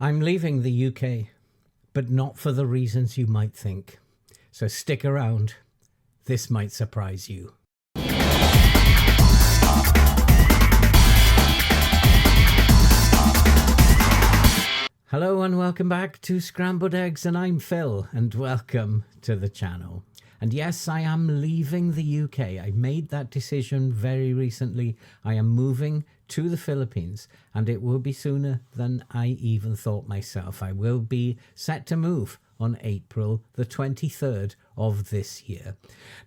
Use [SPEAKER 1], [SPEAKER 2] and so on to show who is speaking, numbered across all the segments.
[SPEAKER 1] I'm leaving the UK, but not for the reasons you might think. So stick around. This might surprise you. Hello and welcome back to Scrambled Eggs, and I'm Phil, and welcome to the channel. And yes, I am leaving the UK. I made that decision very recently. I am moving to the Philippines, and it will be sooner than I even thought myself. I will be set to move on April the 23rd of this year.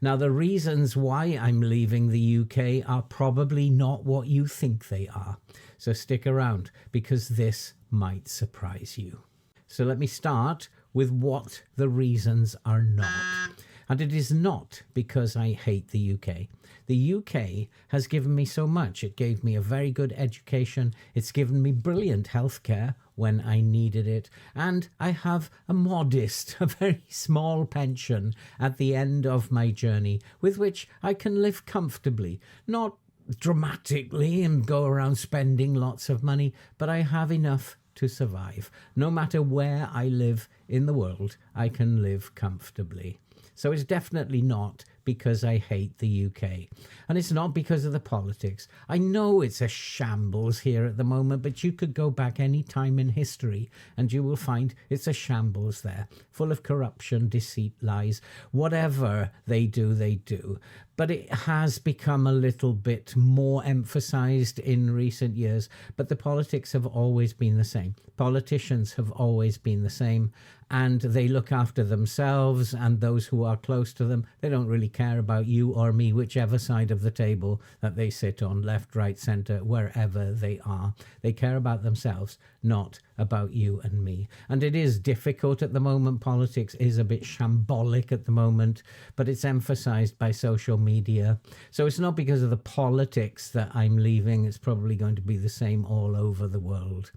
[SPEAKER 1] Now, the reasons why I'm leaving the UK are probably not what you think they are. So stick around, because this might surprise you. So let me start with what the reasons are not. And it is not because I hate the UK. The UK has given me so much. It gave me a very good education. It's given me brilliant healthcare when I needed it. And I have a modest, a very small pension at the end of my journey with which I can live comfortably. Not dramatically and go around spending lots of money, but I have enough to survive. No matter where I live in the world, I can live comfortably. So it's definitely not because I hate the UK. And it's not because of the politics. I know it's a shambles here at the moment, but you could go back any time in history and you will find it's a shambles there, full of corruption, deceit, lies. Whatever they do. But it has become a little bit more emphasized in recent years. But the politics have always been the same. Politicians have always been the same. And they look after themselves and those who are close to them. They don't really care about you or me, whichever side of the table that they sit on, left, right, center, wherever they are. They care about themselves, not about you and me. And it is difficult at the moment. Politics is a bit shambolic at the moment, but it's emphasized by social media. So it's not because of the politics that I'm leaving. It's probably going to be the same all over the world.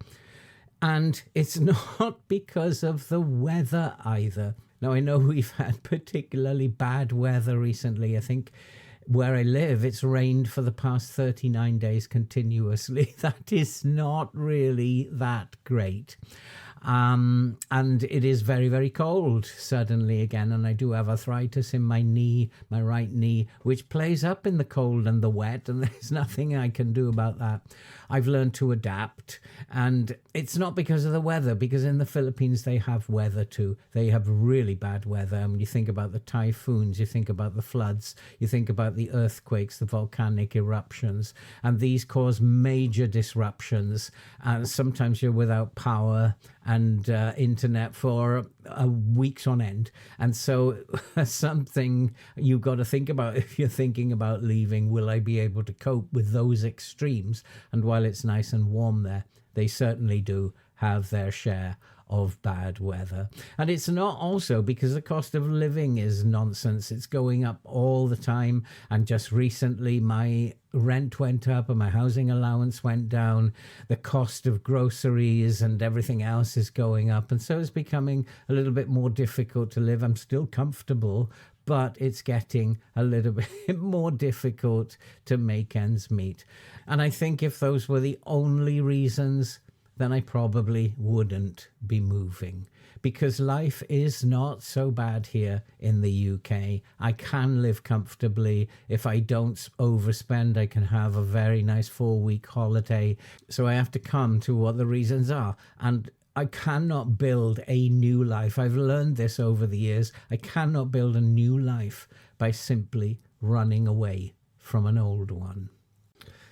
[SPEAKER 1] And it's not because of the weather either. Now, I know we've had particularly bad weather recently. I think where I live, it's rained for the past 39 days continuously. That is not really that great. And it is very, very cold suddenly again. And I do have arthritis in my knee, my right knee, which plays up in the cold and the wet. And there's nothing I can do about that. I've learned to adapt. And it's not because of the weather, because in the Philippines, they have weather too. They have really bad weather. And when you think about the typhoons, you think about the floods, you think about the earthquakes, the volcanic eruptions, and these cause major disruptions. And sometimes you're without power and internet for weeks on end. And so something you've got to think about if you're thinking about leaving. Will I be able to cope with those extremes? And while it's nice and warm there, they certainly do have their share of bad weather. And it's not also because the cost of living is nonsense. It's going up all the time. And just recently, my rent went up and my housing allowance went down. The cost of groceries and everything else is going up. And so it's becoming a little bit more difficult to live. I'm still comfortable, but it's getting a little bit more difficult to make ends meet. And I think if those were the only reasons, then I probably wouldn't be moving, because life is not so bad here in the UK. I can live comfortably. If I don't overspend, I can have a very nice 4-week holiday. So I have to come to what the reasons are. And I cannot build a new life. I've learned this over the years. I cannot build a new life by simply running away from an old one.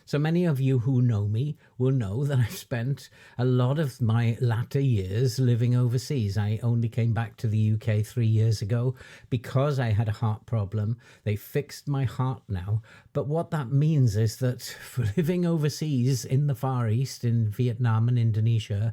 [SPEAKER 1] So many of you who know me will know that I've spent a lot of my latter years living overseas. I only came back to the UK 3 years ago because I had a heart problem. They fixed my heart now. But what that means is that for living overseas in the Far East, in Vietnam and Indonesia,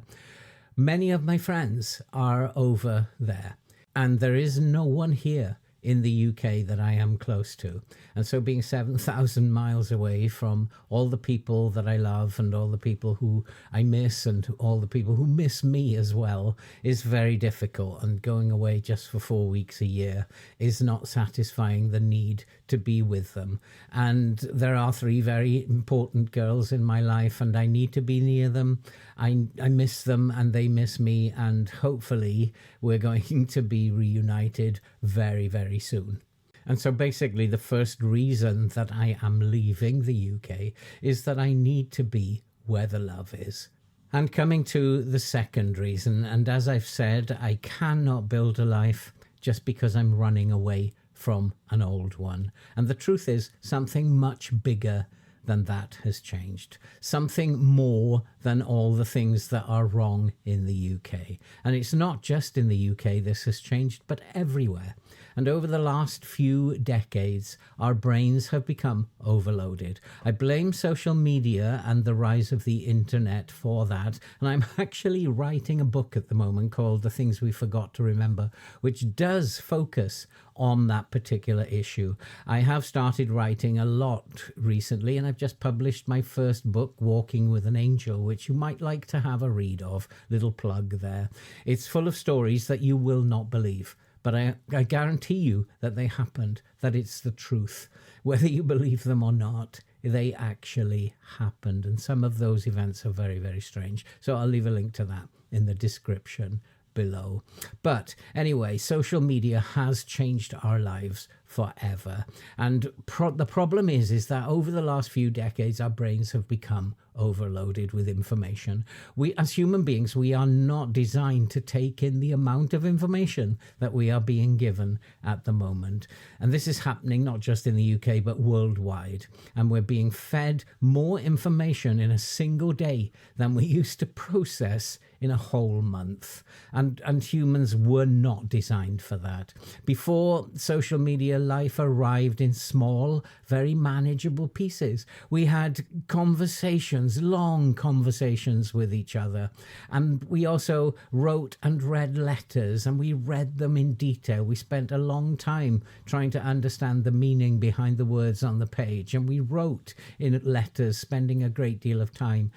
[SPEAKER 1] many of my friends are over there. And there is no one here in the UK that I am close to. And so being 7,000 miles away from all the people that I love and all the people who I miss and all the people who miss me as well is very difficult. And going away just for 4 weeks a year is not satisfying the need to be with them. And there are 3 very important girls in my life, and I need to be near them. I miss them and they miss me, and hopefully we're going to be reunited very, very soon. And so basically the first reason that I am leaving the UK is that I need to be where the love is. And coming to the second reason, and as I've said, I cannot build a life just because I'm running away from an old one. And the truth is, something much bigger than that has changed. Something more than all the things that are wrong in the UK. And it's not just in the UK this has changed, but everywhere. And over the last few decades, our brains have become overloaded. I blame social media and the rise of the internet for that. And I'm actually writing a book at the moment called The Things We Forgot to Remember, which does focus on that particular issue. I have started writing a lot recently, and I've just published my first book, Walking with an Angel, which you might like to have a read of. Little plug there. It's full of stories that you will not believe. But I guarantee you that they happened, that it's the truth. Whether you believe them or not, they actually happened. And some of those events are very, very strange. So I'll leave a link to that in the description below. But anyway, social media has changed our lives forever. And the problem is that over the last few decades, our brains have become overloaded with information. We, as human beings, we are not designed to take in the amount of information that we are being given at the moment. And this is happening not just in the UK, but worldwide. And we're being fed more information in a single day than we used to process in a whole month. And humans were not designed for that. Before social media, life arrived in small, very manageable pieces. We had conversations, long conversations with each other. And we also wrote and read letters, and we read them in detail. We spent a long time trying to understand the meaning behind the words on the page. And we wrote in letters, spending a great deal of time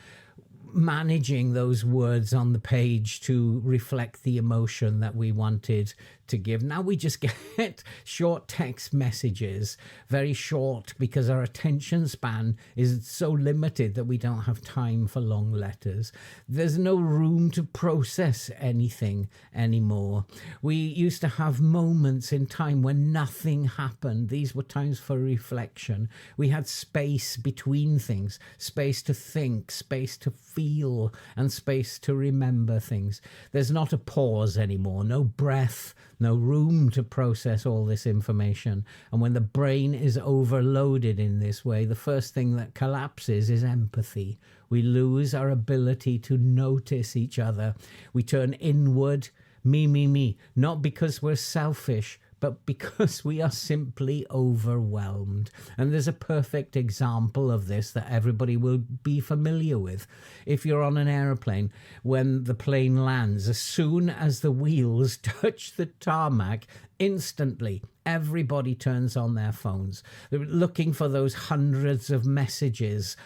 [SPEAKER 1] managing those words on the page to reflect the emotion that we wanted to give. Now we just get short text messages, very short, because our attention span is so limited that we don't have time for long letters. There's no room to process anything anymore. We used to have moments in time when nothing happened. These were times for reflection. We had space between things, space to think, space to feel, and space to remember things. There's not a pause anymore, no breath, no room to process all this information. And when the brain is overloaded in this way, the first thing that collapses is empathy. We lose our ability to notice each other. We turn inward, me, not because we're selfish, but because we are simply overwhelmed. And there's a perfect example of this that everybody will be familiar with. If you're on an aeroplane, when the plane lands, as soon as the wheels touch the tarmac, instantly everybody turns on their phones. They're looking for those hundreds of messages,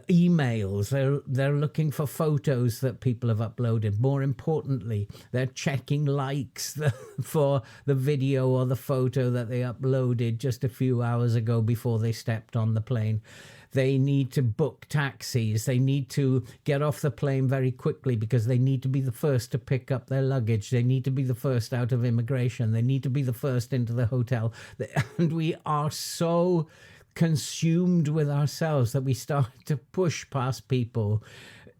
[SPEAKER 1] emails. They're looking for photos that people have uploaded. More importantly, they're checking likes for the video or the photo that they uploaded just a few hours ago before they stepped on the plane. They need to book taxis. They need to get off the plane very quickly because they need to be the first to pick up their luggage. They need to be the first out of immigration. They need to be the first into the hotel. And we are so consumed with ourselves that we start to push past people,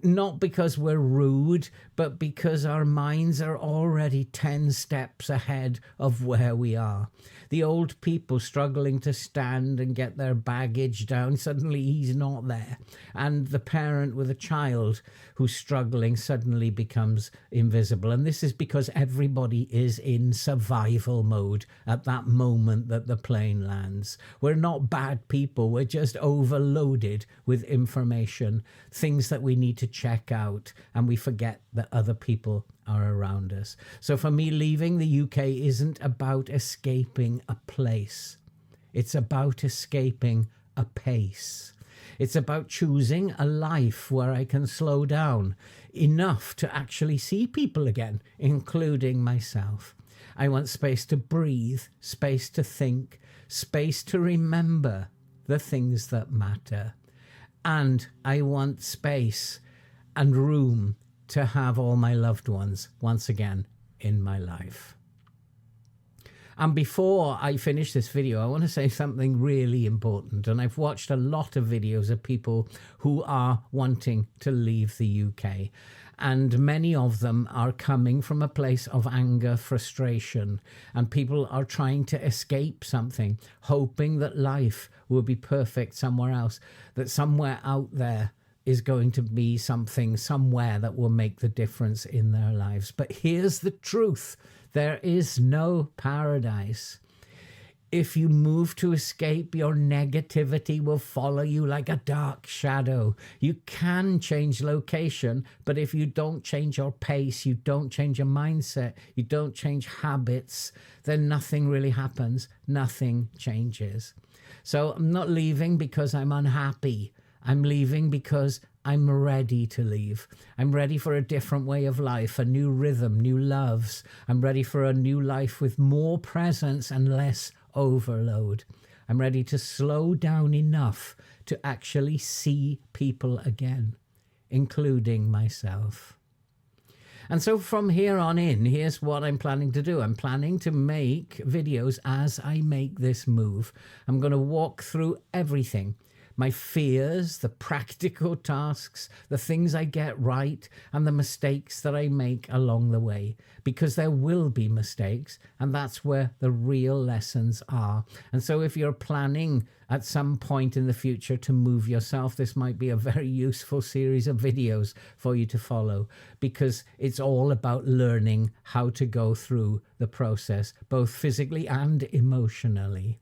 [SPEAKER 1] not because we're rude, but because our minds are already 10 steps ahead of where we are. The old people struggling to stand and get their baggage down, suddenly he's not there. And the parent with a child who's struggling suddenly becomes invisible. And this is because everybody is in survival mode at that moment that the plane lands. We're not bad people. We're just overloaded with information, things that we need to check out, and we forget that other people are around us. So for me, leaving the UK isn't about escaping a place. It's about escaping a pace. It's about choosing a life where I can slow down enough to actually see people again, including myself. I want space to breathe, space to think, space to remember the things that matter. And I want space and room to have all my loved ones once again in my life. And before I finish this video, I want to say something really important. And I've watched a lot of videos of people who are wanting to leave the UK. And many of them are coming from a place of anger, frustration, and people are trying to escape something, hoping that life will be perfect somewhere else, that somewhere out there is going to be something somewhere that will make the difference in their lives. But here's the truth. There is no paradise. If you move to escape, your negativity will follow you like a dark shadow. You can change location, but if you don't change your pace, you don't change your mindset, you don't change habits, then nothing really happens. Nothing changes. So I'm not leaving because I'm unhappy. I'm leaving because I'm ready to leave. I'm ready for a different way of life, a new rhythm, new loves. I'm ready for a new life with more presence and less overload. I'm ready to slow down enough to actually see people again, including myself. And so from here on in, here's what I'm planning to do. I'm planning to make videos as I make this move. I'm going to walk through everything. My fears, the practical tasks, the things I get right, and the mistakes that I make along the way. Because there will be mistakes, and that's where the real lessons are. And so if you're planning at some point in the future to move yourself, this might be a very useful series of videos for you to follow, because it's all about learning how to go through the process, both physically and emotionally.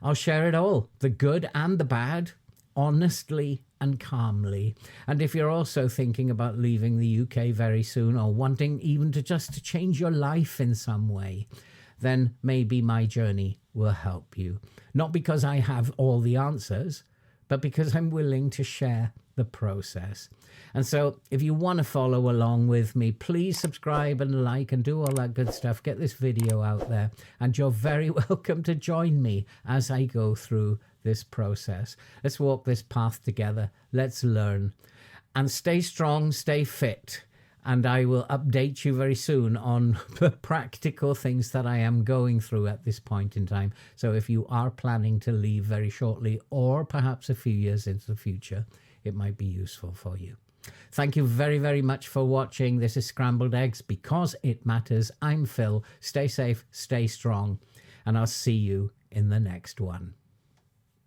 [SPEAKER 1] I'll share it all, the good and the bad, honestly and calmly. And if you're also thinking about leaving the UK very soon, or wanting even to just change your life in some way, then maybe my journey will help you. Not because I have all the answers, but because I'm willing to share the process. And so if you want to follow along with me, please subscribe and like and do all that good stuff. Get this video out there, and you're very welcome to join me as I go through this process. Let's walk this path together. Let's learn. And stay strong, stay fit. And I will update you very soon on the practical things that I am going through at this point in time. So if you are planning to leave very shortly, or perhaps a few years into the future, it might be useful for you. Thank you very, very much for watching. This is Scrambled Eggs, because it matters. I'm Phil. Stay safe, stay strong, and I'll see you in the next one.